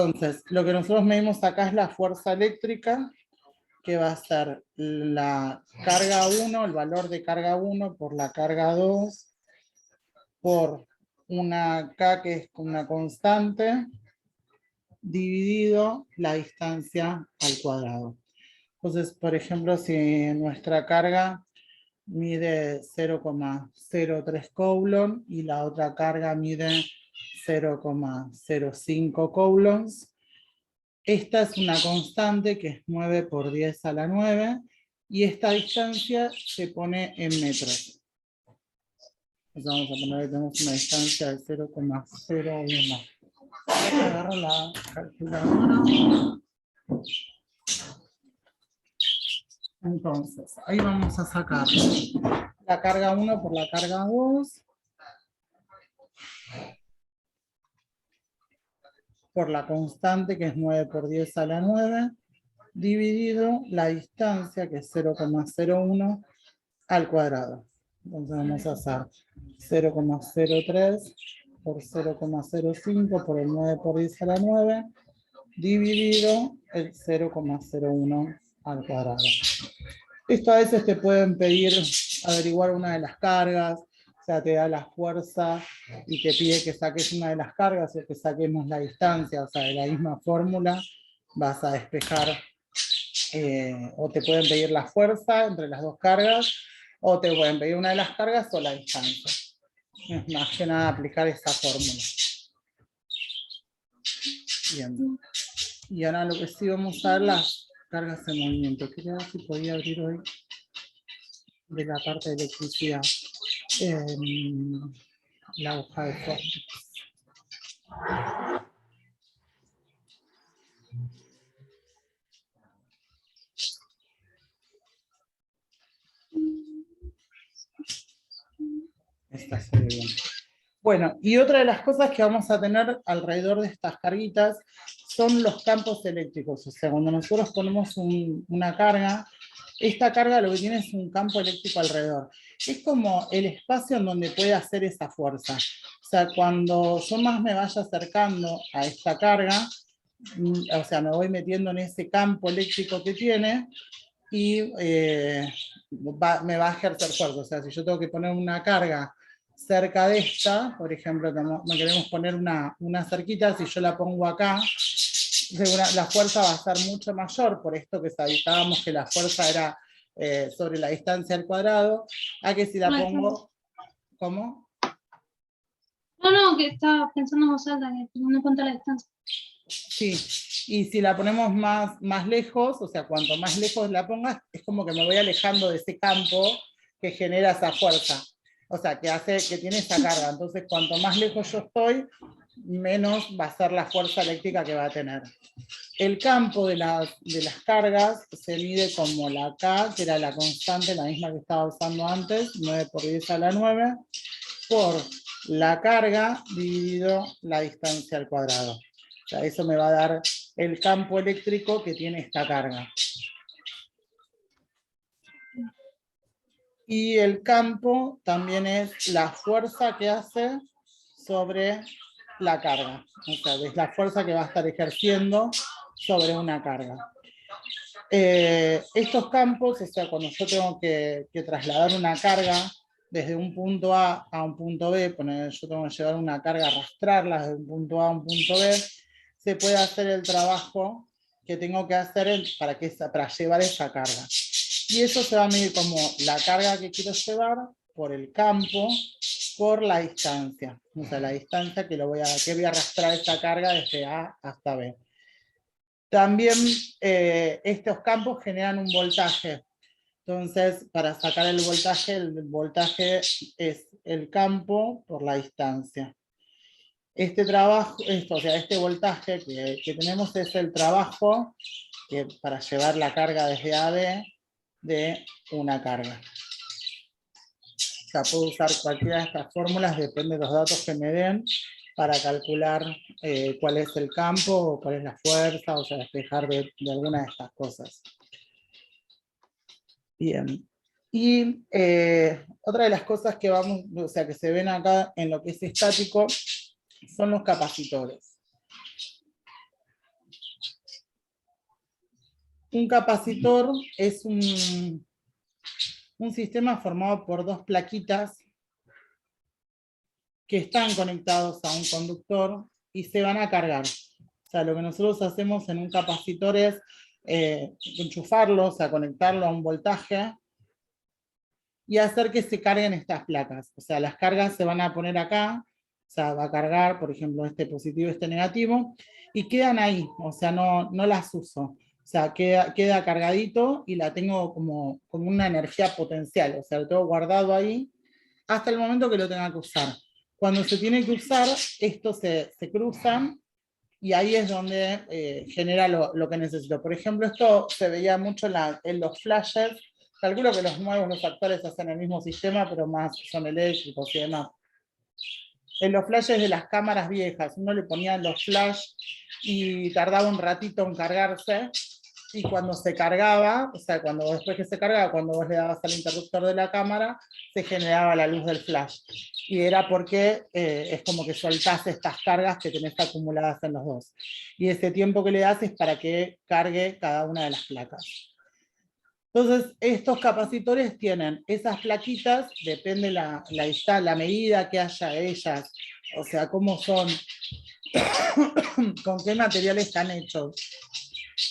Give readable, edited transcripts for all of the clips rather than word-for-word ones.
Entonces, lo que nosotros medimos acá es la fuerza eléctrica, que va a ser la carga 1, el valor de carga 1 por la carga 2, por una K que es una constante, dividido la distancia al cuadrado. Entonces, por ejemplo, si nuestra carga mide 0,03 coulomb y la otra carga mide 0,05 coulombs, esta es una constante que es 9 por 10 a la 9 y esta distancia se pone en metros. Entonces vamos a poner que tenemos una distancia de 0,01. Agarro la calculadora. Entonces, ahí vamos a sacar la carga 1 por la carga 2. Por la constante, que es 9 por 10 a la 9, dividido la distancia, que es 0,01 al cuadrado. Entonces vamos a hacer 0,03 por 0,05 por el 9 por 10 a la 9, dividido el 0,01 al cuadrado. Esto a veces te pueden pedir averiguar una de las cargas, o sea, te da la fuerza y te pide que saques una de las cargas o que saquemos la distancia, o sea, de la misma fórmula vas a despejar, o te pueden pedir la fuerza entre las dos cargas, o te pueden pedir una de las cargas o la distancia. Es más que nada aplicar esa fórmula. Bien. Y ahora lo que sí vamos a ver, las cargas en movimiento. Quería ver si podía abrir hoy de la parte de electricidad la hoja de fórmula. Esta se ve bien. Bueno, y otra de las cosas que vamos a tener alrededor de estas carguitas son los campos eléctricos. O sea, cuando nosotros ponemos una carga, esta carga lo que tiene es un campo eléctrico alrededor. Es como el espacio en donde puede hacer esa fuerza. O sea, cuando yo más me vaya acercando a esta carga, o sea, me voy metiendo en ese campo eléctrico que tiene y me va a ejercer fuerza. O sea, si yo tengo que poner una carga cerca de esta, por ejemplo, me queremos poner una cerquita, si yo la pongo acá, la fuerza va a ser mucho mayor, por esto que sabíamos que la fuerza era sobre la distancia al cuadrado, a que si la pongo... ¿Cómo? No, que estaba pensando en voz alta, que no cuenta la distancia. Sí, y si la ponemos más lejos, o sea, cuanto más lejos la pongas, es como que me voy alejando de ese campo que genera esa fuerza. O sea, que tiene esa carga. Entonces, cuanto más lejos yo estoy, menos va a ser la fuerza eléctrica que va a tener. El campo de las cargas se mide como la K, que era la constante, la misma que estaba usando antes, 9 por 10 a la 9, por la carga dividido la distancia al cuadrado. O sea, eso me va a dar el campo eléctrico que tiene esta carga. Y el campo también es la fuerza que hace sobre la carga. O sea, es la fuerza que va a estar ejerciendo sobre una carga. Estos campos, o sea, cuando yo tengo que trasladar una carga desde un punto A a un punto B, yo tengo que llevar una carga, arrastrarla desde un punto A a un punto B, se puede hacer el trabajo que tengo que hacer para llevar esa carga. Y eso se va a medir como la carga que quiero llevar por el campo, por la distancia. O sea, la distancia que voy a arrastrar esa carga desde A hasta B. También estos campos generan un voltaje. Entonces, para sacar el voltaje es el campo por la distancia. Este voltaje que tenemos es el trabajo para llevar la carga desde A a B de una carga. O sea, puedo usar cualquiera de estas fórmulas, depende de los datos que me den, para calcular cuál es el campo, o cuál es la fuerza, o sea, despejar de alguna de estas cosas. Bien. Y otra de las cosas que que se ven acá en lo que es estático, son los capacitores. Un capacitor es un sistema formado por dos plaquitas que están conectados a un conductor y se van a cargar. O sea, lo que nosotros hacemos en un capacitor es enchufarlo, o sea, conectarlo a un voltaje y hacer que se carguen estas placas. O sea, las cargas se van a poner acá, o sea, va a cargar, por ejemplo, este positivo, este negativo, y quedan ahí, o sea, no las uso. O sea, queda cargadito y la tengo como una energía potencial, o sea, lo tengo guardado ahí hasta el momento que lo tenga que usar. Cuando se tiene que usar, estos se cruzan y ahí es donde genera lo que necesito. Por ejemplo, esto se veía mucho en los flashes. Calculo que los nuevos, los actuales hacen el mismo sistema, pero más son eléctricos y demás. En los flashes de las cámaras viejas, uno le ponía los flash y tardaba un ratito en cargarse, y cuando se cargaba, o sea, después que se cargaba, cuando vos le dabas al interruptor de la cámara, se generaba la luz del flash. Y era porque es como que soltás estas cargas que tenés acumuladas en los dos. Y ese tiempo que le das es para que cargue cada una de las placas. Entonces, estos capacitores tienen esas plaquitas, depende la medida que haya de ellas, o sea, cómo son, con qué materiales están hechos,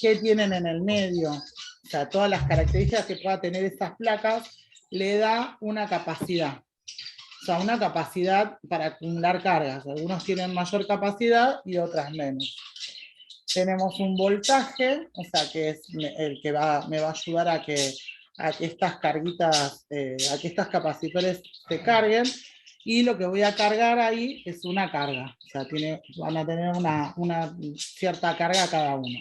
qué tienen en el medio, o sea, todas las características que pueda tener estas placas, le da una capacidad. O sea, una capacidad para acumular cargas. Algunos tienen mayor capacidad y otras menos. Tenemos un voltaje, o sea, que es el que me va a ayudar a que estas carguitas, a que estos capacitores se carguen, y lo que voy a cargar ahí es una carga, o sea, van a tener una cierta carga cada uno.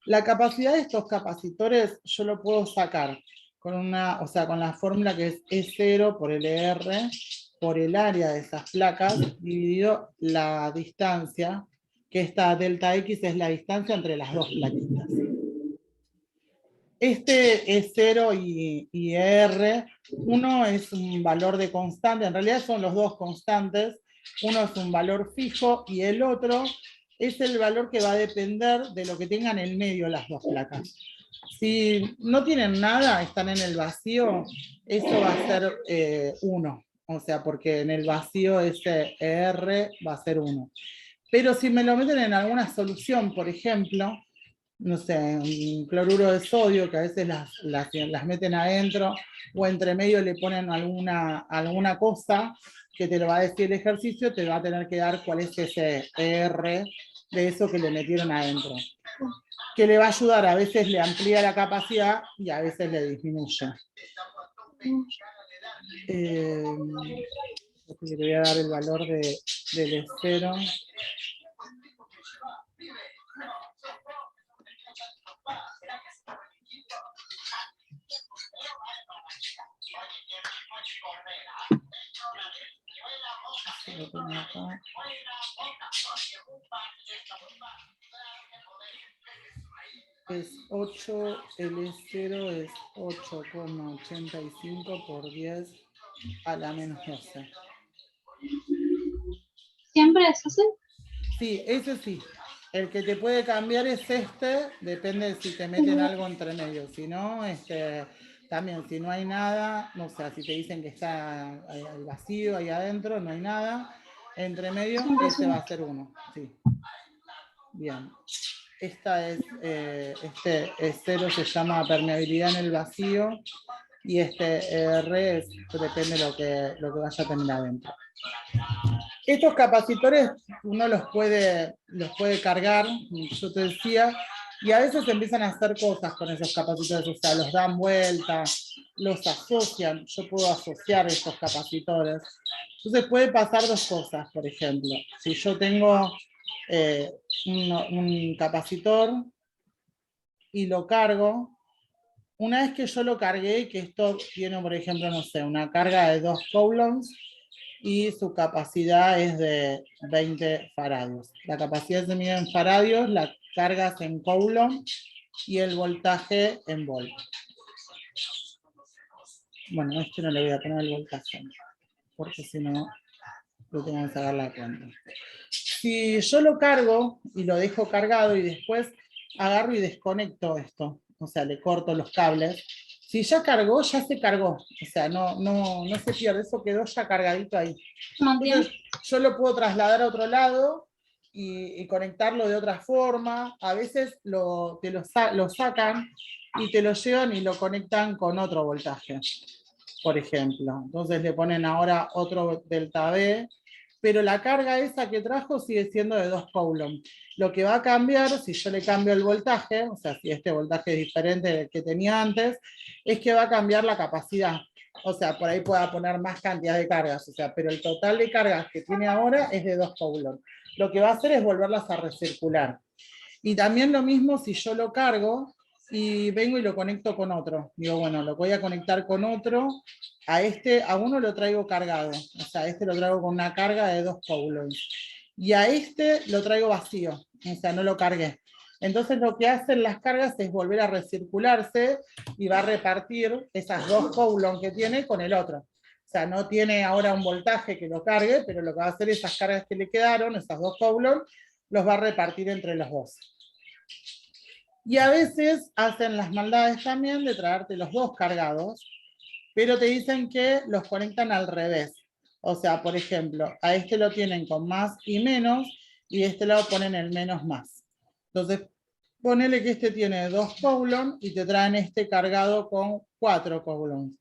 La capacidad de estos capacitores yo lo puedo sacar con la fórmula que es E0 por LR por el área de esas placas dividido la distancia, que esta delta X es la distancia entre las dos plaquitas. Este E0 y ER, uno es un valor de constante, en realidad son los dos constantes, uno es un valor fijo y el otro es el valor que va a depender de lo que tengan en el medio las dos placas. Si no tienen nada, están en el vacío, eso va a ser 1, o sea, porque en el vacío ese ER va a ser 1. Pero si me lo meten en alguna solución, por ejemplo, no sé, un cloruro de sodio, que a veces las meten adentro, o entre medio le ponen alguna cosa que te lo va a decir el ejercicio, te va a tener que dar cuál es ese ER de eso que le metieron adentro. Que le va a ayudar, a veces le amplía la capacidad y a veces le disminuye. Le voy a dar el valor del E0. Es 8, L0 es 8,85 por 10 a la menos 12. ¿Siempre es así? Sí, ese sí. El que te puede cambiar es este, depende de si te meten algo entre medio. Si no, también, si no hay nada, o sea, si te dicen que está el vacío ahí adentro, no hay nada, entre medio, ese va a ser 1. Sí. Bien. Este E0 se llama permeabilidad en el vacío y este R depende de lo que vaya a tener adentro. Estos capacitores uno los puede cargar, yo te decía, y a veces empiezan a hacer cosas con esos capacitores, o sea, los dan vueltas, los asocian, yo puedo asociar estos capacitores. Entonces puede pasar dos cosas, por ejemplo, si yo tengo un capacitor y lo cargo, una vez que yo lo cargué, que esto tiene, por ejemplo, no sé, una carga de 2 coulombs y su capacidad es de 20 faradios. La capacidad se mide en faradios, la carga es en coulomb y el voltaje en volt. Bueno, este no le voy a poner el voltaje, porque si no, lo tengo que sacar la cuenta. Si yo lo cargo y lo dejo cargado y después agarro y desconecto esto, o sea, le corto los cables. Si ya cargó, ya se cargó, o sea, no se pierde, eso quedó ya cargadito ahí. Entonces, yo lo puedo trasladar a otro lado y conectarlo de otra forma. A veces lo sacan y te lo llevan y lo conectan con otro voltaje, por ejemplo. Entonces le ponen ahora otro delta B, pero la carga esa que trajo sigue siendo de 2 coulomb. Lo que va a cambiar, si yo le cambio el voltaje, o sea, si este voltaje es diferente del que tenía antes, es que va a cambiar la capacidad. O sea, por ahí pueda poner más cantidad de cargas, o sea, pero el total de cargas que tiene ahora es de 2 coulomb. Lo que va a hacer es volverlas a recircular. Y también lo mismo si yo lo cargo y vengo y lo conecto con otro. Digo, bueno, lo voy a conectar con otro. A uno lo traigo cargado. O sea, a este lo traigo con una carga de 2 coulombs. Y a este lo traigo vacío. O sea, no lo cargué. Entonces lo que hacen las cargas es volver a recircularse y va a repartir esas 2 coulombs que tiene con el otro. O sea, no tiene ahora un voltaje que lo cargue, pero lo que va a hacer, esas cargas que le quedaron, esas 2 coulombs, los va a repartir entre los dos. Y a veces hacen las maldades también de traerte los dos cargados, pero te dicen que los conectan al revés. O sea, por ejemplo, a este lo tienen con más y menos, y este lado ponen el menos más. Entonces, ponele que este tiene 2 coulombs y te traen este cargado con 4 coulombs.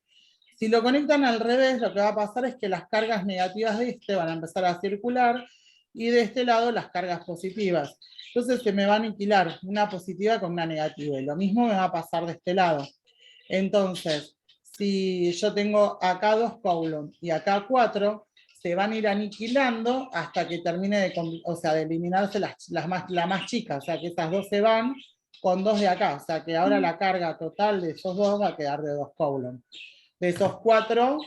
Si lo conectan al revés, lo que va a pasar es que las cargas negativas de este van a empezar a circular y de este lado las cargas positivas. Entonces se me va a aniquilar una positiva con una negativa. Y lo mismo me va a pasar de este lado. Entonces, si yo tengo acá 2 coulombs y acá 4, se van a ir aniquilando hasta que termine de eliminarse la más chica. O sea, que esas dos se van con 2 de acá. O sea, que ahora la carga total de esos dos va a quedar de 2 coulombs. De esos 4,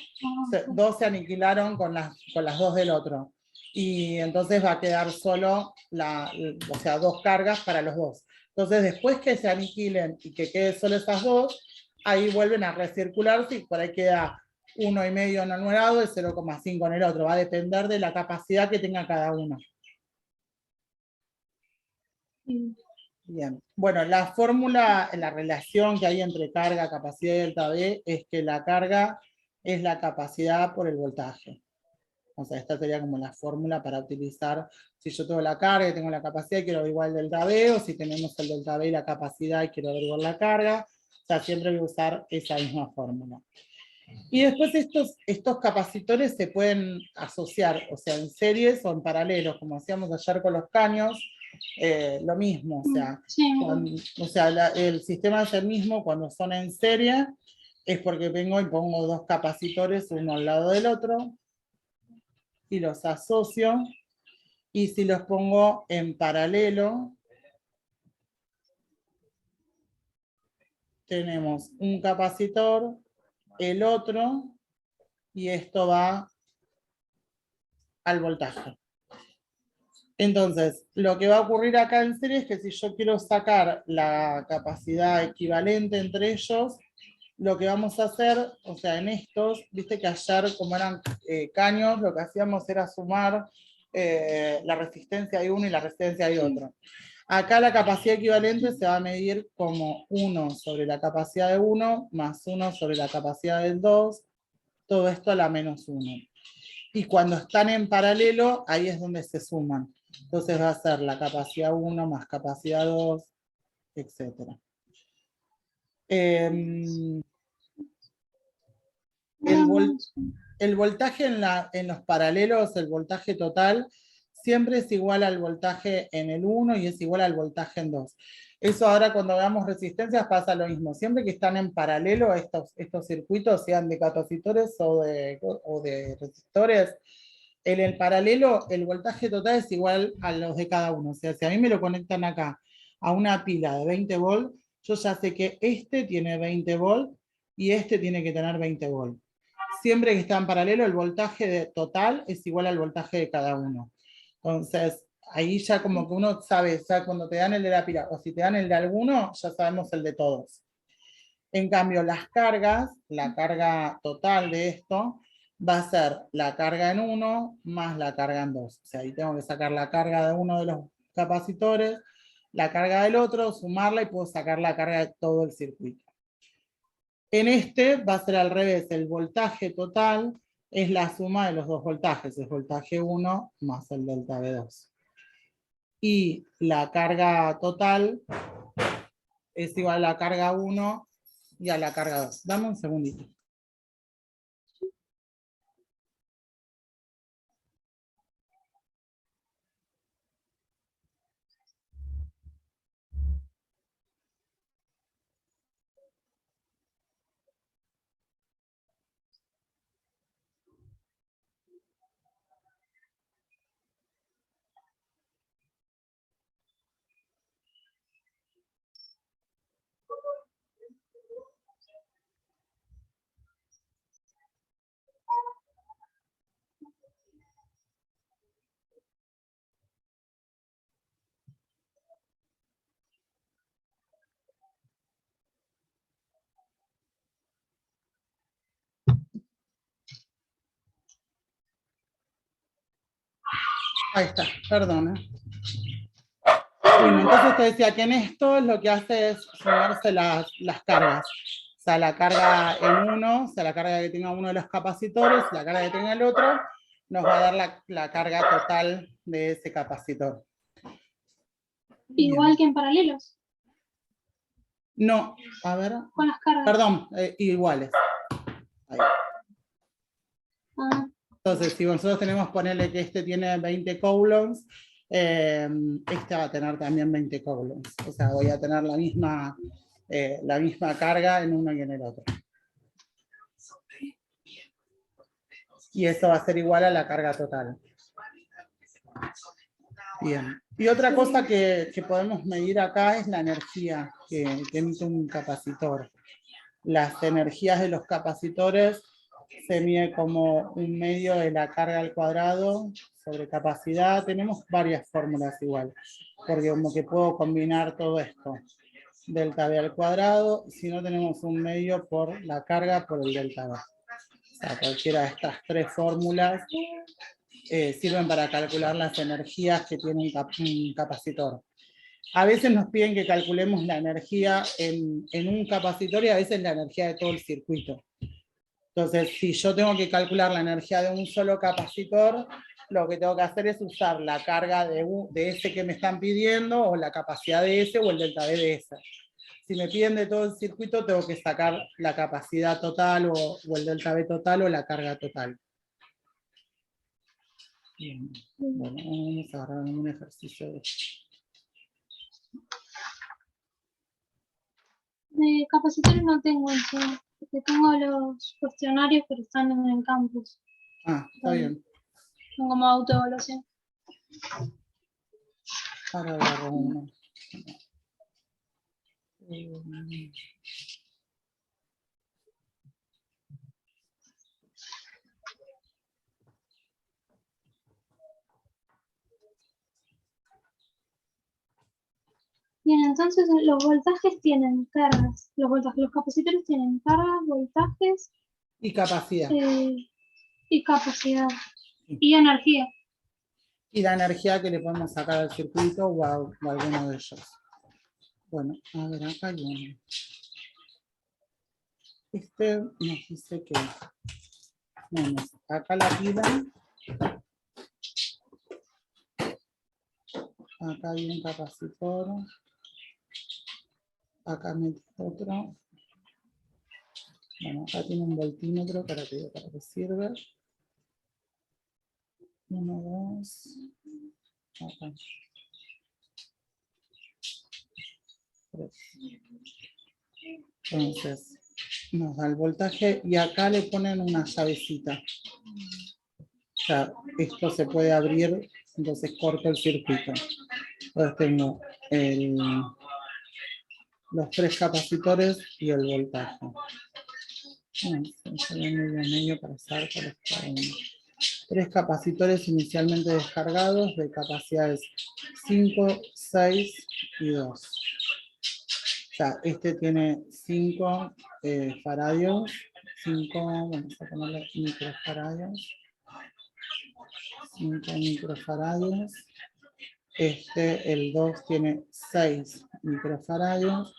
2 se aniquilaron con las 2 del otro. Y entonces va a quedar solo, o sea, 2 cargas para los dos. Entonces, después que se aniquilen y que quede solo esas 2, ahí vuelven a recircularse y por ahí queda 1,5 en un lado y 0,5 en el otro. Va a depender de la capacidad que tenga cada uno. Bien. Bueno, la fórmula, la relación que hay entre carga, capacidad y delta B es que la carga es la capacidad por el voltaje. O sea, esta sería como la fórmula para utilizar si yo tengo la carga y tengo la capacidad y quiero averiguar el delta B, o si tenemos el delta B y la capacidad y quiero averiguar la carga. O sea, siempre voy a usar esa misma fórmula. Y después estos capacitores se pueden asociar, o sea, en series o en paralelos, como hacíamos ayer con los caños, lo mismo, o sea, el sistema es el mismo cuando son en serie, es porque vengo y pongo 2 capacitores uno al lado del otro, y los asocio, y si los pongo en paralelo, tenemos un capacitor, el otro, y esto va al voltaje. Entonces, lo que va a ocurrir acá en serie es que si yo quiero sacar la capacidad equivalente entre ellos, lo que vamos a hacer, o sea, en estos, viste que ayer, como eran caños, lo que hacíamos era sumar la resistencia de uno y la resistencia de otro. Acá la capacidad equivalente se va a medir como 1 sobre la capacidad de 1 más 1 sobre la capacidad del 2, todo esto a la menos 1. Y cuando están en paralelo, ahí es donde se suman. Entonces va a ser la capacidad 1 más capacidad 2, etc. El voltaje en los paralelos, el voltaje total, siempre es igual al voltaje en el 1 y es igual al voltaje en 2. Eso ahora cuando veamos resistencias pasa lo mismo. Siempre que están en paralelo estos circuitos, sean de capacitores o de resistores, en el paralelo el voltaje total es igual a los de cada uno. O sea, si a mí me lo conectan acá a una pila de 20 volts, yo ya sé que este tiene 20 volts y este tiene que tener 20 volts. Siempre que está en paralelo, el voltaje total es igual al voltaje de cada uno. Entonces, ahí ya como que uno sabe, ya cuando te dan el de la pila, o si te dan el de alguno, ya sabemos el de todos. En cambio, las cargas, la carga total de esto, va a ser la carga en 1 más la carga en 2. O sea, ahí tengo que sacar la carga de uno de los capacitores, la carga del otro, sumarla y puedo sacar la carga de todo el circuito. En este va a ser al revés, el voltaje total es la suma de los dos voltajes, el voltaje 1 más el delta V2. Y la carga total es igual a la carga 1 y a la carga 2. Dame un segundito. Ahí está, perdón. Bueno, entonces te decía que en esto lo que hace es sumarse las cargas. O sea, la carga en uno, o sea, la carga que tenga uno de los capacitores, la carga que tenga el otro, nos va a dar la carga total de ese capacitor. Igual Bien. que en paralelos. No, a ver. Con las cargas. Perdón, iguales. Ahí. Ah. Entonces, si nosotros tenemos, ponerle que este tiene 20 coulombs, este va a tener también 20 coulombs. O sea, voy a tener la misma carga en uno y en el otro. Y eso va a ser igual a la carga total. Bien. Y otra cosa que podemos medir acá es la energía que emite un capacitor. Las energías de los capacitores se mide como un medio de la carga al cuadrado sobre capacidad. Tenemos varias fórmulas igual, porque como que puedo combinar todo esto. Delta V al cuadrado, si no tenemos un medio por la carga por el delta V. O sea, cualquiera de estas tres fórmulas sirven para calcular las energías que tiene un capacitor. A veces nos piden que calculemos la energía en un capacitor y a veces la energía de todo el circuito. Entonces, si yo tengo que calcular la energía de un solo capacitor, lo que tengo que hacer es usar la carga de ese que me están pidiendo, o la capacidad de ese, o el delta V de ese. Si me piden de todo el circuito, tengo que sacar la capacidad total, o el delta V total, o la carga total. Bien. Bueno, vamos a agarrar un ejercicio de esto. De capacitores no tengo eso, porque tengo los cuestionarios que están en el campus. Ah, está bien. Son como autoevaluación. Ahora agarro uno. Bien, entonces los voltajes tienen cargas. Los capacitores tienen cargas, voltajes Y capacidad. Y capacidad. Sí. Y energía. Y la energía que le podemos sacar al circuito o a alguno de ellos. Bueno, a ver, acá hay uno. Este nos dice que, bueno, acá la pila, acá hay un capacitor, acá metí otro, bueno, acá tiene un voltímetro, para qué sirve. 1, 2, acá. 3. Entonces, nos da el voltaje y acá le ponen una llavecita. O sea, esto se puede abrir, entonces corto el circuito. Entonces tengo los 3 capacitores y el voltaje. Medio para saber cuál es cada uno. 3 capacitores inicialmente descargados de capacidades 5, 6 y 2. O sea, este tiene 5 faradios, 5, vamos a ponerle microfaradios, 5 microfaradios. el 2 tiene 6 microfaradios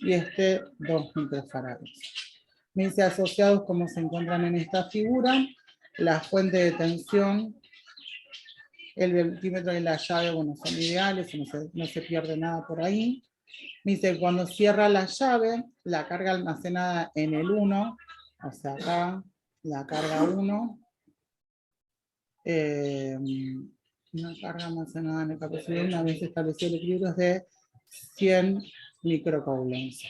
y 2 microfaradios. Me dice asociados como se encuentran en esta figura, la fuente de tensión, el voltímetro y la llave, bueno, son ideales, no se pierde nada por ahí. Me dice, cuando cierra la llave, la carga almacenada en el 1, o sea, acá, la carga 1, una carga almacenada en el capacitor, una vez establecido el equilibrio, es de 100 microcoulombs.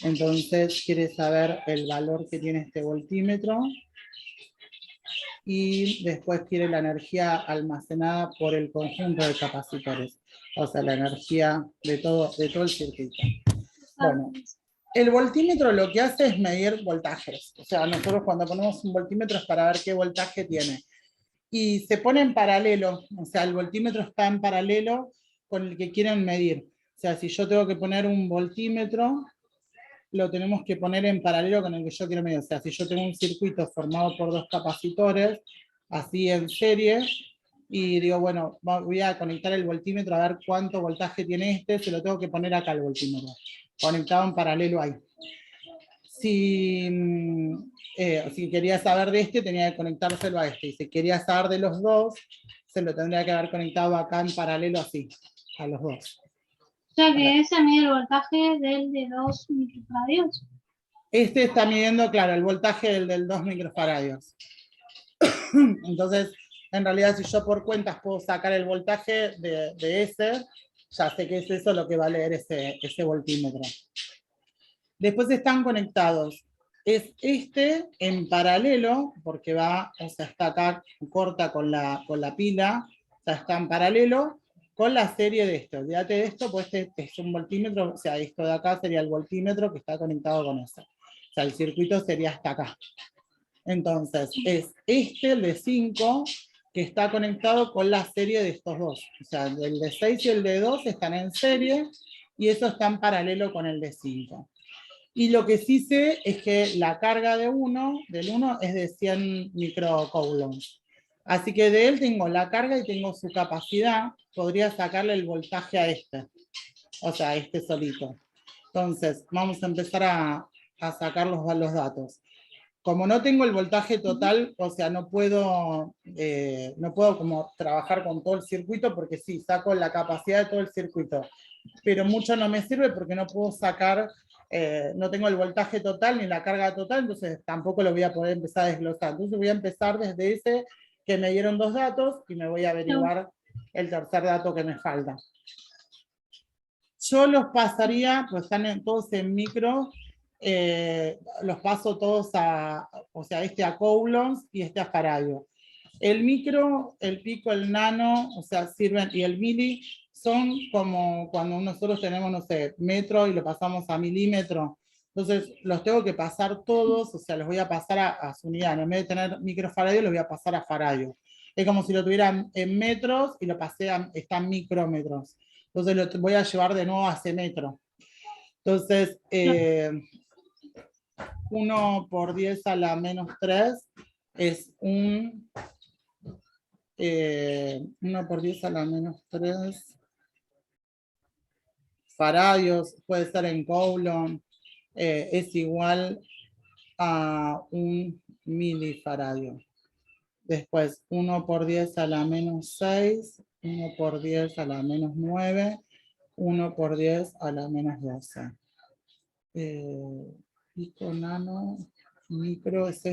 Entonces, quiere saber el valor que tiene este voltímetro y después quiere la energía almacenada por el conjunto de capacitores, o sea, la energía de todo el circuito. Bueno, el voltímetro lo que hace es medir voltajes. O sea, nosotros cuando ponemos un voltímetro es para ver qué voltaje tiene. Y se pone en paralelo, o sea, el voltímetro está en paralelo con el que quieren medir. O sea, si yo tengo que poner un voltímetro, lo tenemos que poner en paralelo con el que yo quiero medir. O sea, si yo tengo un circuito formado por 2 capacitores, así en serie, y digo, bueno, voy a conectar el voltímetro a ver cuánto voltaje tiene se lo tengo que poner acá el voltímetro, conectado en paralelo ahí. Si quería saber de tenía que conectárselo a y si quería saber de los dos, se lo tendría que haber conectado acá en paralelo así, a los dos. O sea que ese mide el voltaje del de 2 microfaradios. Está midiendo, claro, el voltaje del 2 microfaradios. Entonces, en realidad, si yo por cuentas puedo sacar el voltaje de ese, ya sé que es eso lo que va a leer ese voltímetro. Después están conectados. Es en paralelo, porque va, o sea, está acá, corta con la pila, o sea, está en paralelo con la serie de esto. Olvídate de esto, pues es un voltímetro, o sea, esto de acá sería el voltímetro que está conectado con eso. O sea, el circuito sería hasta acá. Entonces, es el de 5, que está conectado con la serie de estos dos. O sea, el de 6 y el de 2 están en serie, y eso está en paralelo con el de 5. Y lo que sí sé es que la carga del 1 es de 100 microcoulombs. Así que de él tengo la carga y tengo su capacidad. Podría sacarle el voltaje a o sea, a solito. Entonces, vamos a empezar a sacar los datos. Como no tengo el voltaje total, o sea, no puedo como trabajar con todo el circuito, porque sí, saco la capacidad de todo el circuito, pero mucho no me sirve porque no puedo sacar, no tengo el voltaje total ni la carga total, entonces tampoco lo voy a poder empezar a desglosar. Entonces voy a empezar desde ese que me dieron 2 datos y me voy a averiguar el tercer dato que me falta. Yo los pasaría, pues están todos en micro, los paso todos o sea, a coulombs y a faradio. El micro, el pico, el nano, o sea, sirven, y el mili, son como cuando nosotros tenemos, no sé, metro y lo pasamos a milímetro. Entonces, los tengo que pasar todos, o sea, los voy a pasar a su unidad. En vez de tener microfaradio, los voy a pasar a faradio. Es como si lo tuvieran en metros y lo pasé están micrómetros. Entonces, lo voy a llevar de nuevo a ese metro. Entonces, 1 por 10 a la menos 3 es 1 por 10 a la menos 3 faradios, puede ser en coulomb, es igual a 1 milifaradio. Después, 1 por 10 a la menos 6, 1 por 10 a la menos 9, 1 por 10 a la menos 12. Pico, nano, micro es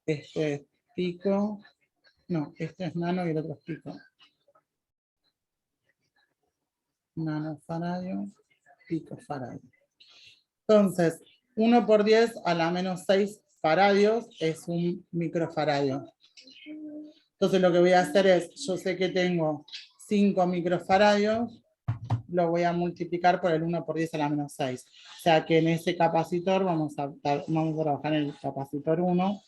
es pico, no, es nano y el otro es pico. Nanofaradio, picofaradio. Entonces, 1 por 10 a la menos 6 faradios es un microfaradio. Entonces lo que voy a hacer es, yo sé que tengo 5 microfaradios, lo voy a multiplicar por el 1 por 10 a la menos 6. O sea que en ese capacitor, vamos a trabajar en el capacitor 1,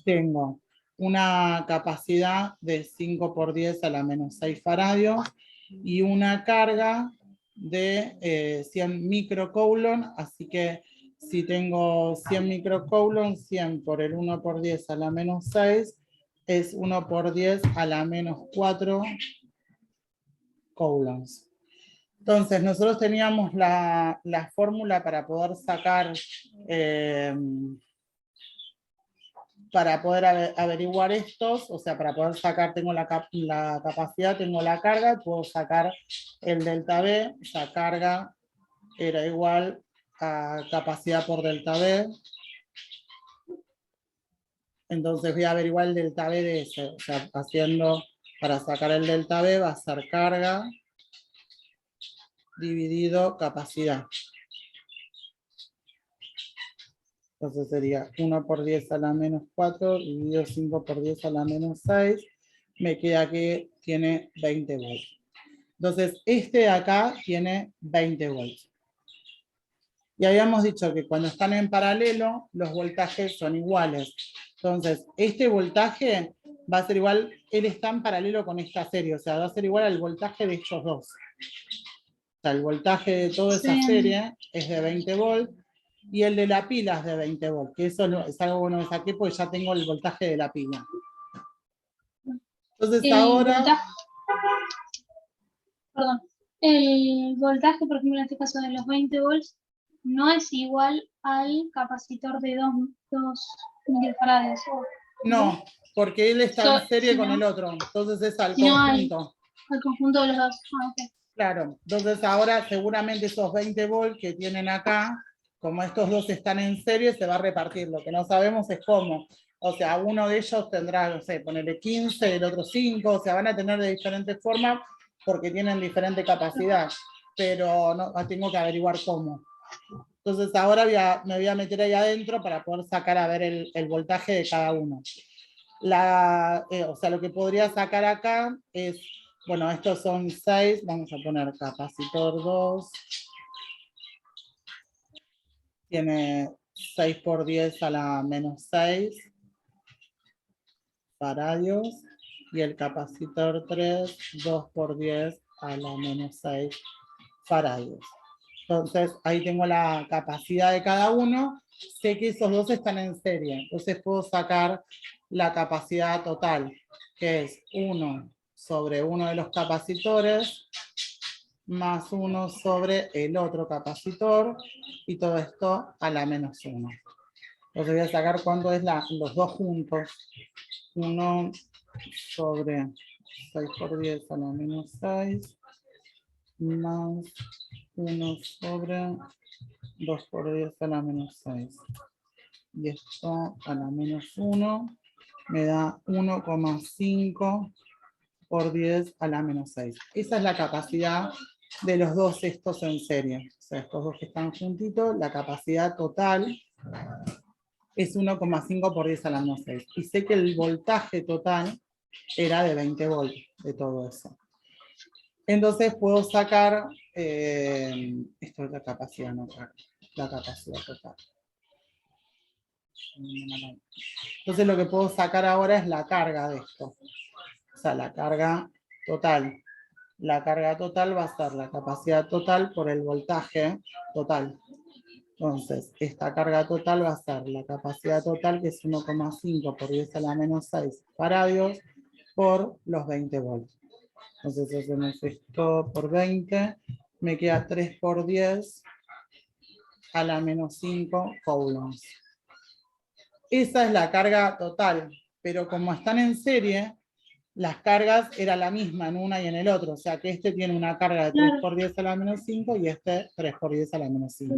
tengo una capacidad de 5 por 10 a la menos 6 faradios y una carga de 100 microcoulomb, así que si tengo 100 microcoulomb, 100 por el 1 por 10 a la menos 6 es 1 por 10 a la menos 4 coulombs. Entonces, nosotros teníamos la fórmula para poder sacar, para poder averiguar estos, o sea, para poder sacar, tengo la capacidad, tengo la carga, puedo sacar el delta B, esa carga era igual a capacidad por delta B. Entonces voy a averiguar el delta B de ese, o sea, haciendo, para sacar el delta B va a ser carga dividido capacidad. Entonces sería 1 por 10 a la menos 4 dividido 5 por 10 a la menos 6. Me queda que tiene 20 volts. Entonces este de acá tiene 20 volts. Y habíamos dicho que cuando están en paralelo, los voltajes son iguales. Entonces, este voltaje va a ser igual, él está en paralelo con esta serie, o sea, va a ser igual al voltaje de ellos dos. O sea, el voltaje de toda esa serie es de 20 volts, y el de la pila es de 20 volts, que eso es algo bueno que saqué porque ya tengo el voltaje de la pila. Entonces ahora... El voltaje, por ejemplo, en este caso de los 20 volts, no es igual al capacitor de 2 microfarads. No, porque él está en serie con el otro, entonces es al conjunto. Al conjunto de los dos. Okay. Claro, entonces ahora seguramente esos 20 volts que tienen acá, como estos dos están en serie, se va a repartir. Lo que no sabemos es cómo. O sea, uno de ellos tendrá, no sé, ponerle 15, el otro 5, o sea, van a tener de diferentes formas porque tienen diferente capacidad, pero no, tengo que averiguar cómo. Entonces ahora me voy a meter ahí adentro para poder sacar a ver el voltaje de cada uno. O sea, lo que podría sacar acá es, bueno, estos son 6, vamos a poner capacitor 2, tiene 6 por 10 a la menos 6 faradios, y el capacitor 3, 2 por 10 a la menos 6 faradios. Entonces, ahí tengo la capacidad de cada uno. Sé que esos dos están en serie. Entonces, puedo sacar la capacidad total, que es 1 sobre uno de los capacitores, más 1 sobre el otro capacitor, y todo esto a la menos 1. Entonces, voy a sacar cuánto es los dos juntos. 1 sobre 6 por 10 a la menos 6, más 1 sobre 2 por 10 a la menos 6. Y esto a la menos 1 me da 1,5 por 10 a la menos 6. Esa es la capacidad de los dos estos en serie. O sea, estos dos que están juntitos, la capacidad total es 1,5 por 10 a la menos 6. Y sé que el voltaje total era de 20 volts de todo eso. Entonces puedo sacar, esto es la capacidad, no, la capacidad total. Entonces lo que puedo sacar ahora es la carga de esto. O sea, la carga total. La carga total va a ser la capacidad total por el voltaje total. Entonces, esta carga total va a ser la capacidad total, que es 1,5 por 10 a la menos 6 faradios, por los 20 volts. Entonces hacemos esto por 20, me queda 3 por 10 a la menos 5 coulombs. Esa es la carga total, pero como están en serie, las cargas era la misma en una y en el otro, o sea que este tiene una carga de 3 por 10 a la menos 5 y este 3 por 10 a la menos 5.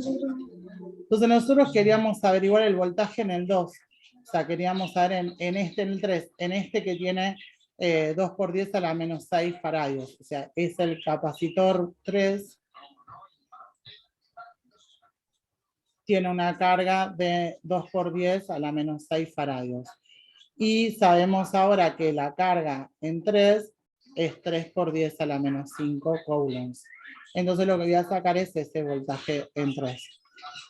Entonces nosotros queríamos averiguar el voltaje en el 2, o sea, queríamos saber en este, en el 3, en este que tiene 2 por 10 a la menos 6 faradios, o sea, es el capacitor 3, tiene una carga de 2 por 10 a la menos 6 faradios. Y sabemos ahora que la carga en 3 es 3 por 10 a la menos 5 coulombs. Entonces lo que voy a sacar es ese voltaje en 3.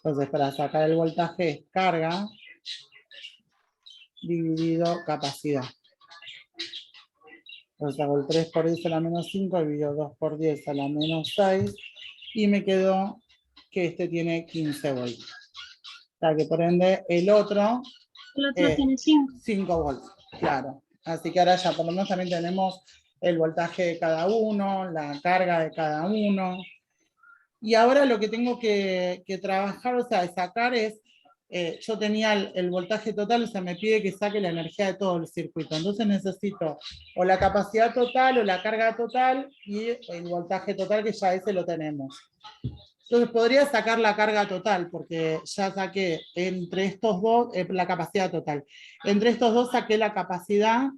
Entonces para sacar el voltaje es carga dividido capacidad. Entonces hago el 3 por 10 a la menos 5, dividido 2 por 10 a la menos 6, y me quedó que este tiene 15 volts. O sea que por ende el otro tiene 5. 5 volts, claro. Así que ahora ya por lo menos también tenemos el voltaje de cada uno, la carga de cada uno. Y ahora lo que tengo que trabajar, o sea, sacar es, yo tenía el voltaje total, o sea, me pide que saque la energía de todo el circuito. Entonces necesito o la capacidad total o la carga total y el voltaje total, que ya ese lo tenemos. Entonces podría sacar la carga total, porque ya saqué entre estos dos, la capacidad total. Entre estos dos saqué la capacidad,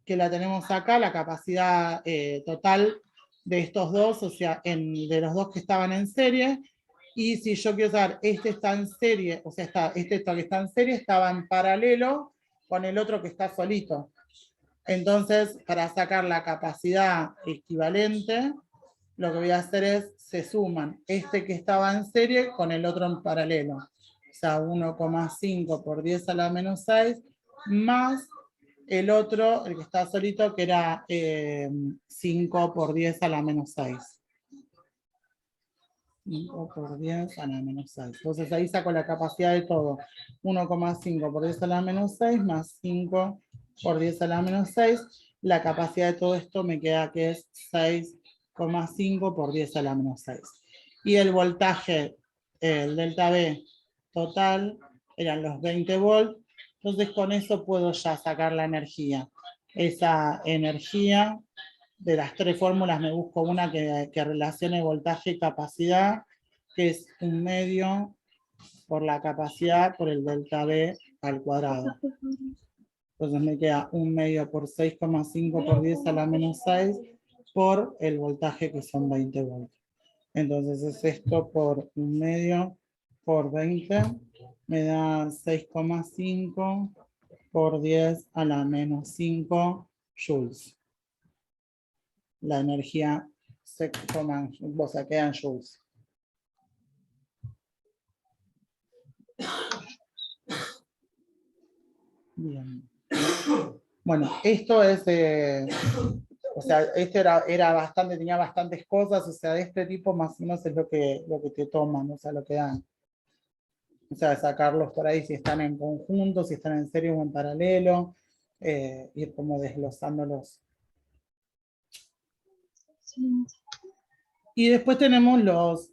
que la tenemos acá, la capacidad total de estos dos, o sea, de los dos que estaban en serie. Y si yo quiero saber, este está en serie, o sea, este que está en serie estaba en paralelo con el otro que está solito. Entonces, para sacar la capacidad equivalente, lo que voy a hacer es, se suman este que estaba en serie con el otro en paralelo. O sea, 1,5 por 10 a la menos 6, más el otro, el que está solito, que era 5 por 10 a la menos 6. 5 por 10 a la menos 6. Entonces ahí saco la capacidad de todo. 1,5 por 10 a la menos 6 más 5 por 10 a la menos 6. La capacidad de todo esto me queda que es 6,5 por 10 a la menos 6. Y el voltaje, el delta B total, eran los 20 volts. Entonces con eso puedo ya sacar la energía. Esa energía, de las tres fórmulas me busco una que relacione voltaje y capacidad, que es 1/2 por la capacidad por el delta B al cuadrado. Entonces me queda 1/2 por 6,5 por 10 a la menos 6 por el voltaje, que son 20 volts. Entonces es esto por 1/2 por 20, me da 6,5 por 10 a la menos 5 joules. La energía se toma, o sea, queda en joules. Bien. Bueno, esto es, o sea, este era bastante, tenía bastantes cosas, o sea, de este tipo más o menos es lo que te toman, o sea, lo que dan. O sea, sacarlos por ahí si están en conjunto, si están en serie o en paralelo, ir como desglosándolos. Sí. Y después tenemos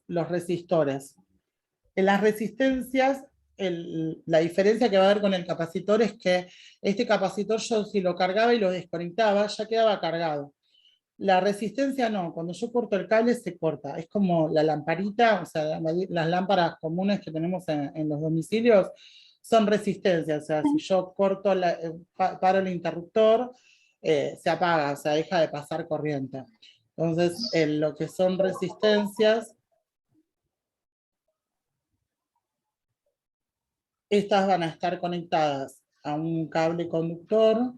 los resistores. En las resistencias, la diferencia que va a haber con el capacitor es que este capacitor, yo si lo cargaba y lo desconectaba, ya quedaba cargado. La resistencia no, cuando yo corto el cable se corta. Es como la lamparita, o sea, las lámparas comunes que tenemos en los domicilios son resistencias. O sea, si yo corto, paro el interruptor, se apaga, o sea, deja de pasar corriente. Entonces, en lo que son resistencias, estas van a estar conectadas a un cable conductor,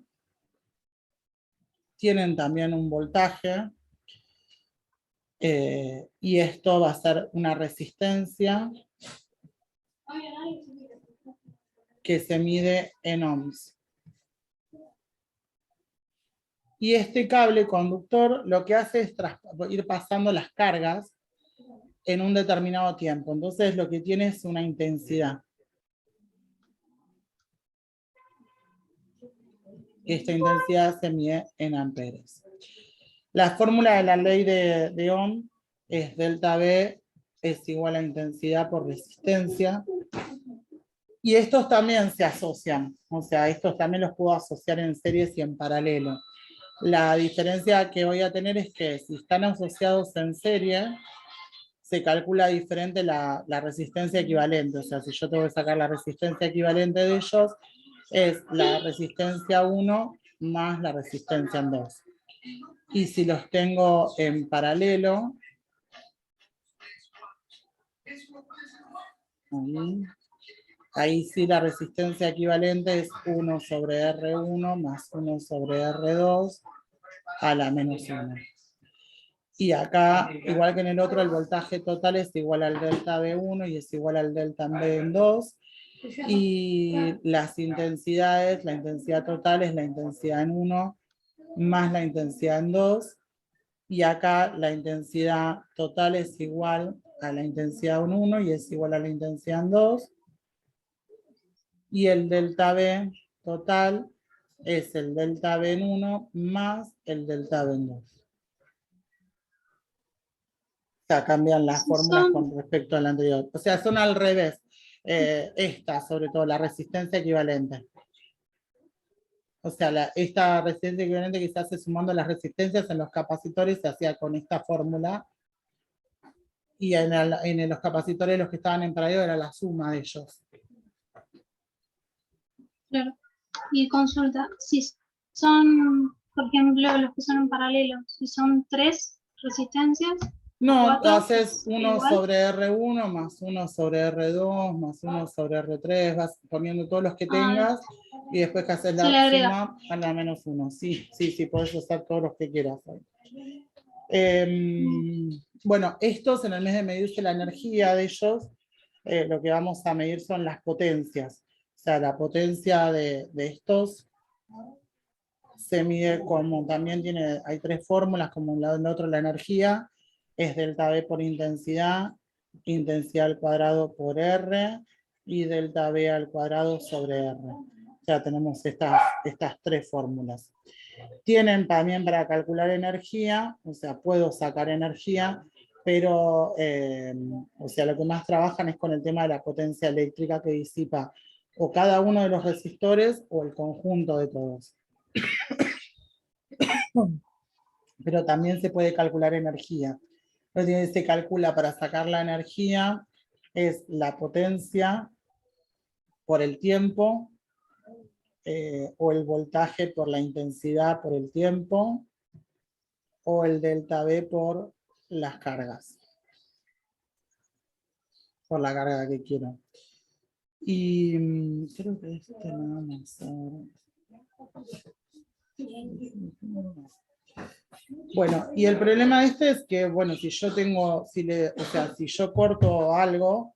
tienen también un voltaje, y esto va a ser una resistencia que se mide en ohms. Y este cable conductor lo que hace es ir pasando las cargas en un determinado tiempo. Entonces lo que tiene es una intensidad. Esta intensidad se mide en amperes. La fórmula de la ley de Ohm es delta B es igual a intensidad por resistencia. Y estos también se asocian, o sea, estos también los puedo asociar en series y en paralelo. La diferencia que voy a tener es que si están asociados en serie, se calcula diferente la resistencia equivalente. O sea, si yo tengo que sacar la resistencia equivalente de ellos, es la resistencia 1 más la resistencia en 2. Y si los tengo en paralelo, ahí sí la resistencia equivalente es 1 sobre R1 más 1 sobre R2 a la menos 1. Y acá, igual que en el otro, el voltaje total es igual al delta B1 y es igual al delta B en 2. Y las intensidades, la intensidad total es la intensidad en 1 más la intensidad en 2. Y acá la intensidad total es igual a la intensidad en 1 y es igual a la intensidad en 2. Y el delta B total es el delta V en 1 más el delta V en 2. O sea, cambian las fórmulas con respecto a la anterior. O sea, son al revés. Esta, sobre todo, la resistencia equivalente. O sea, esta resistencia equivalente que se hace sumando las resistencias en los capacitores se hacía con esta fórmula. Y en los capacitores los que estaban en paralelo era la suma de ellos. Claro. Y consulta, si son, por ejemplo, los que son en paralelo, si son 3 resistencias, no, 4, haces 1 igual. sobre R1 más 1 sobre R2 más 1 sobre R3, vas poniendo todos los que tengas y después que haces la suma a la menos 1. Sí, podés usar todos los que quieras. Bueno, estos en el mes de medirse la energía de ellos, lo que vamos a medir son las potencias. O sea, la potencia de estos se mide como también hay 3 fórmulas, como un lado y el otro la energía, es delta V por intensidad, intensidad al cuadrado por R, y delta V al cuadrado sobre R. O sea, tenemos estas 3 fórmulas. Tienen también para calcular energía, o sea, puedo sacar energía, pero o sea, lo que más trabajan es con el tema de la potencia eléctrica que disipa o cada uno de los resistores o el conjunto de todos. Pero también se puede calcular energía. Lo que se calcula para sacar la energía es la potencia por el tiempo, o el voltaje por la intensidad por el tiempo, o el delta V por las cargas. Por la carga que quiero. Y creo que este nada más. Bueno, y el problema de este es que, bueno, si yo tengo, si yo corto algo,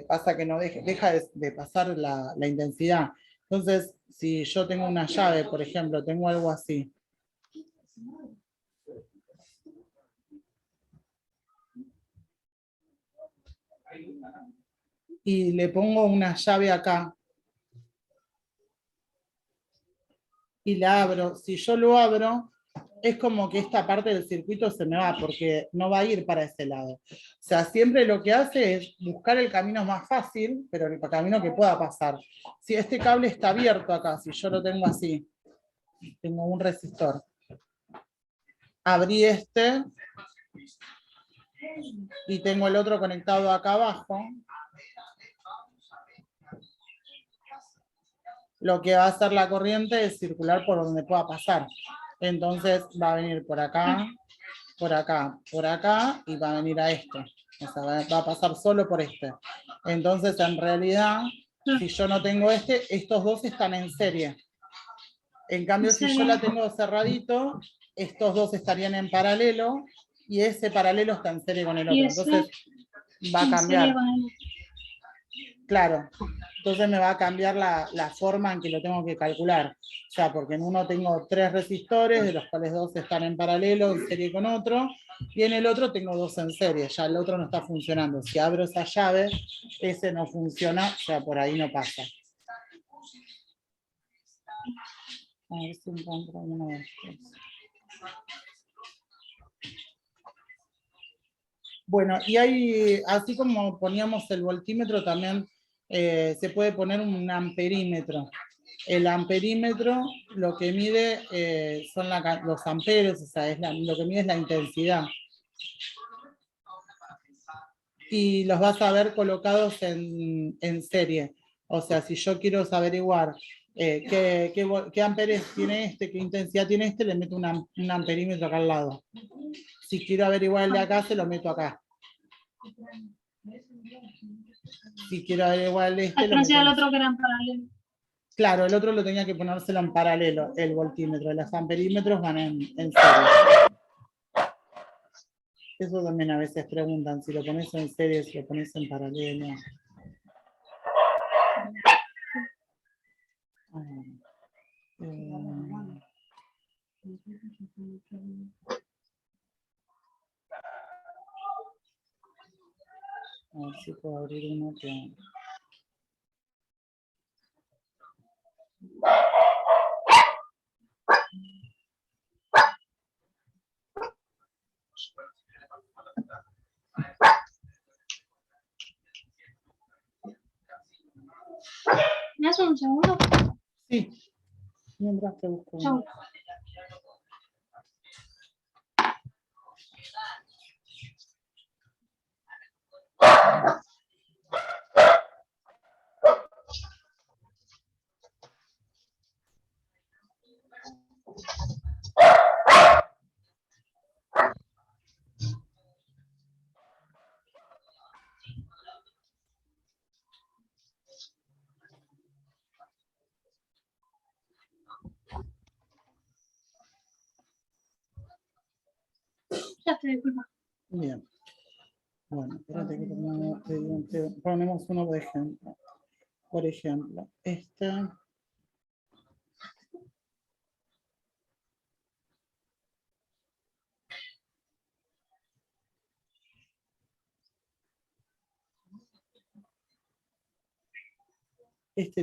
pasa que no deja de pasar la intensidad. Entonces, si yo tengo una llave, por ejemplo, tengo algo así. Y le pongo una llave acá. Y la abro. Si yo lo abro, es como que esta parte del circuito se me va, porque no va a ir para ese lado. O sea, siempre lo que hace es buscar el camino más fácil, pero el camino que pueda pasar. Si este cable está abierto acá, si yo lo tengo así, tengo un resistor. Abrí este y tengo el otro conectado acá abajo. Lo que va a hacer la corriente es circular por donde pueda pasar. Entonces va a venir por acá, por acá, por acá, y va a venir a esto. O sea, va a pasar solo por este. Entonces, en realidad, si yo no tengo estos dos están en serie. En cambio, si yo la tengo cerradito, estos dos estarían en paralelo, y ese paralelo está en serie con el otro. Entonces, va a cambiar. Claro. Entonces me va a cambiar la forma en que lo tengo que calcular. O sea, porque en uno tengo 3 resistores, de los cuales 2 están en paralelo, en serie con otro, y en el otro tengo 2 en serie, ya el otro no está funcionando. Si abro esa llave, ese no funciona, o sea, por ahí no pasa. A ver si encuentro uno de estos. Bueno, y hay, así como poníamos el voltímetro, también se puede poner un amperímetro. El amperímetro lo que mide son los amperios, o sea, lo que mide es la intensidad. Y los vas a ver colocados en serie. O sea, si yo quiero averiguar qué amperes tiene este, qué intensidad tiene este, le meto un amperímetro acá al lado. Si quiero averiguar el de acá, se lo meto acá. Si quiero averiguar el de este, lo meto el otro que era en paralelo. Claro, el otro lo tenía que ponérselo en paralelo, el voltímetro. Los amperímetros van en serie. Eso también a veces preguntan, si lo pones en serie, si lo pones en paralelo. A ver si puedo abrir uno que... ¿Me das un segundo? Sí, mientras te busco. Chau. Ya estoy, disculpa. Bien. Bueno, espérate que ponemos uno de ejemplo. Por ejemplo, este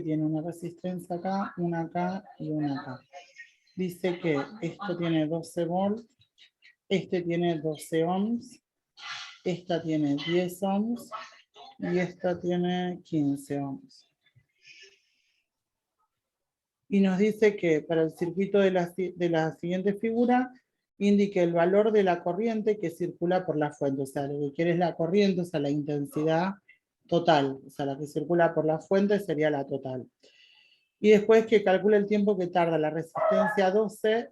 tiene una resistencia acá y una acá. Dice que esto tiene 12 volts, este tiene 12 ohms, esta tiene 10 ohms y esta tiene 15 ohms. Y nos dice que para el circuito de la siguiente figura indique el valor de la corriente que circula por la fuente. O sea, lo que quiere es la corriente, o sea, la intensidad total. O sea, la que circula por la fuente sería la total. Y después que calcule el tiempo que tarda la resistencia 12 de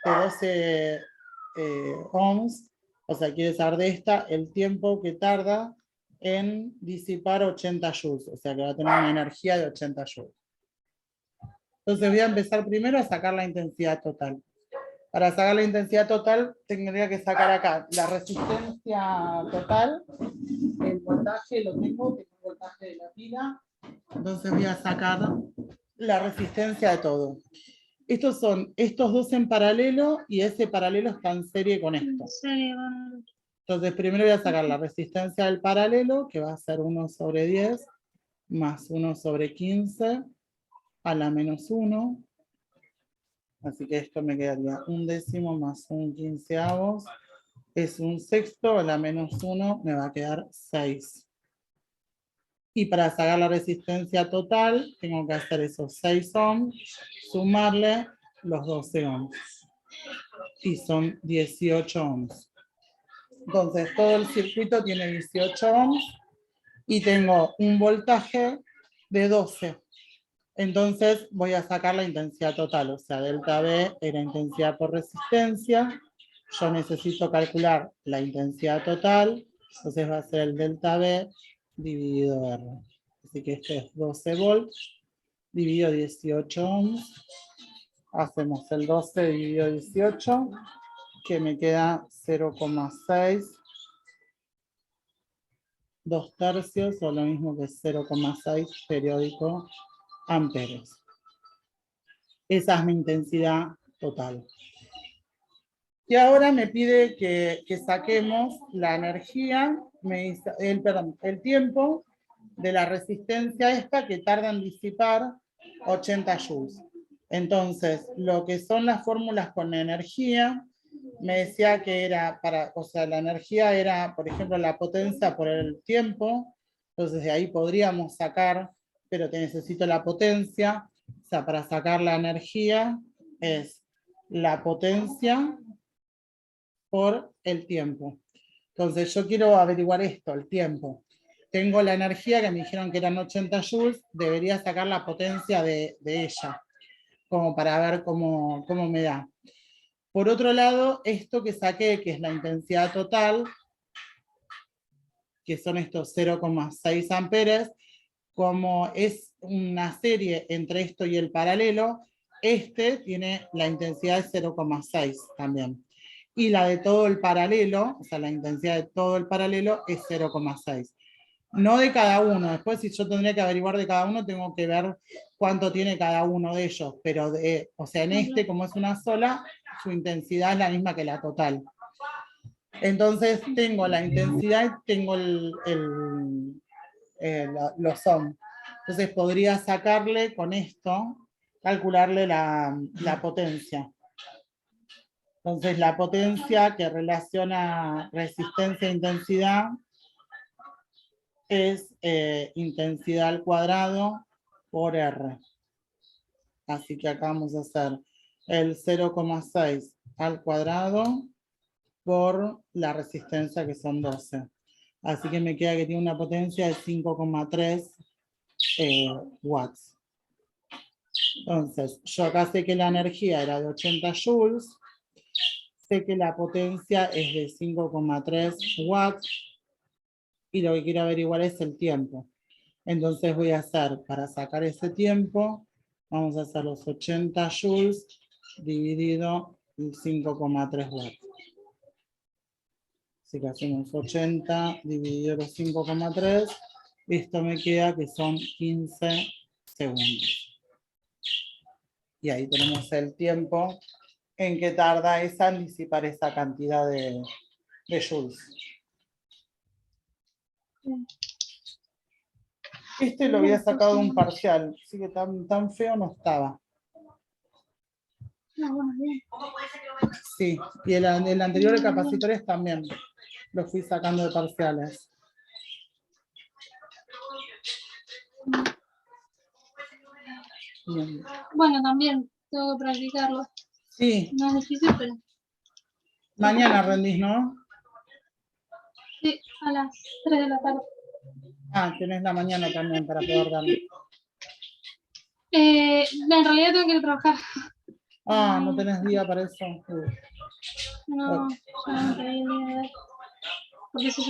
12 ohms. O sea, quiere saber de esta el tiempo que tarda en disipar 80 joules. O sea, que va a tener una energía de 80 joules. Entonces voy a empezar primero a sacar la intensidad total. Para sacar la intensidad total tendría que sacar acá la resistencia total, el voltaje lo tengo el voltaje de la pila, entonces voy a sacar la resistencia de todo. Estos son estos dos en paralelo y ese paralelo está en serie con esto. En serio. Entonces primero voy a sacar la resistencia del paralelo, que va a ser 1/10 más 1/15 a la menos 1. Así que esto me quedaría 1/10 más 1/15 es 1/6, a la menos 1 me va a quedar 6. Y para sacar la resistencia total, tengo que hacer esos 6 ohms, sumarle los 12 ohms. Y son 18 ohms. Entonces todo el circuito tiene 18 ohms y tengo un voltaje de 12. Entonces voy a sacar la intensidad total, o sea, delta V era intensidad por resistencia. Yo necesito calcular la intensidad total, entonces va a ser el delta V dividido R. Así que esto es 12 volts dividido 18 ohms. Hacemos el 12 dividido 18, que me queda 0,6, 2/3, o lo mismo que 0,6 periódico amperes. Esa es mi intensidad total. Y ahora me pide que saquemos la energía, el tiempo de la resistencia esta que tarda en disipar 80 joules. Entonces, lo que son las fórmulas con energía, me decía que era o sea, la energía era, por ejemplo, la potencia por el tiempo, entonces de ahí podríamos sacar, pero te necesito la potencia, o sea, para sacar la energía es la potencia por el tiempo. Entonces yo quiero averiguar esto, el tiempo. Tengo la energía que me dijeron que eran 80 joules, debería sacar la potencia de ella, como para ver cómo me da. Por otro lado, esto que saqué, que es la intensidad total, que son estos 0,6 amperes, como es una serie entre esto y el paralelo, este tiene la intensidad de 0,6 también. Y la de todo el paralelo, o sea, la intensidad de todo el paralelo es 0,6. No de cada uno. Después, si yo tendría que averiguar de cada uno, tengo que ver cuánto tiene cada uno de ellos. Pero, o sea, en este, como es una sola, su intensidad es la misma que la total. Entonces, tengo la intensidad y tengo los ohms. Entonces, podría sacarle con esto, calcularle la potencia. Entonces la potencia que relaciona resistencia e intensidad es intensidad al cuadrado por R. Así que acá vamos a hacer el 0,6 al cuadrado por la resistencia, que son 12. Así que me queda que tiene una potencia de 5,3 watts. Entonces, yo acá sé que la energía era de 80 joules, sé que la potencia es de 5,3 watts, y lo que quiero averiguar es el tiempo. Entonces voy a hacer, para sacar ese tiempo, vamos a hacer los 80 joules dividido en 5,3 watts. Así que hacemos 80 dividido por 5,3. Esto me queda que son 15 segundos. Y ahí tenemos el tiempo en que tarda esa en disipar esa cantidad de joules. Este lo había sacado de un parcial, así que tan feo no estaba. No, bueno, bien. Sí, y el anterior de capacitores también lo fui sacando de parciales. Bien. Bueno, también tengo que practicarlo. Sí, No es difícil, pero mañana rendís, ¿no? sí, a las 3 de la tarde. Ah, tenés la mañana también para poder darlo. En realidad tengo que ir a trabajar. Ah, ¿no tenés día para eso? No, solamente el día de hoy. Porque se